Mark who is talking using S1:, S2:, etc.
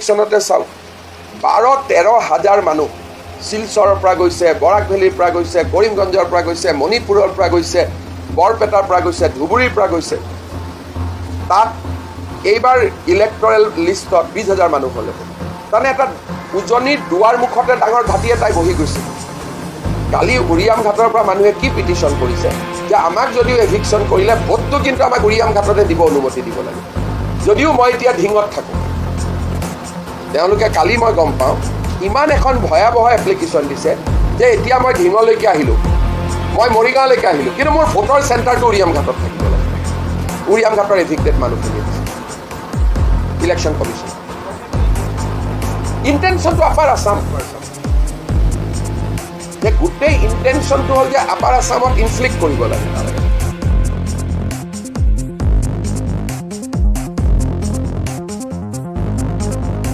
S1: ইলেকশ্যনতে চাওক 12-13 হাজাৰ মানুহ শিলচৰৰ পৰা গৈছে, বৰাক ভেলীৰ পৰা গৈছে, কৰিমগঞ্জৰ পৰা গৈছে, মণিপুৰৰ পৰা গৈছে, বৰপেটাৰ পৰা গৈছে, ধুবুৰীৰ পৰা গৈছে। তাত এইবাৰ ইলেক্টৰেল লিষ্টত 20,000 মানুহ হ'লে। তাৰমানে এটা উজনিৰ দুৱাৰ মুখতে ডাঙৰ ঘাটি এটাই বহি গৈছে। কালি উৰিয়াম ঘাটৰ পৰা মানুহে কি পিটিশ্যন কৰিছে যে আমাক যদিও এভিকশ্যন কৰিলে ভোটটো কিন্তু আমাক উৰিয়াম ঘাটতে দিব, অনুমতি দিব লাগে। যদিও মই এতিয়া ঢিঙত থাকোঁ, তেওঁলোকে কালি মই গম পাওঁ ইমান এখন ভয়াৱহ এপ্লিকেশ্যন দিছে যে এতিয়া মই ঢিঙলৈকে আহিলোঁ, মই মৰিগাঁৱলৈকে আহিলোঁ, কিন্তু মোৰ ভোটৰ চেণ্টাৰটো উৰিয়াম ঘাটত থাকিব লাগে। উৰিয়াম ঘাটৰ এভিক্টেড মানুহখিনি দিছে ইলেকশ্যন কমিশ্যন। ইণ্টেনশ্যনটো আপাৰ আছাম, যে গোটেই ইণ্টেনশ্যনটো হ'ল যে আপাৰ আছামত ইনফ্লিক্ট কৰিব লাগে।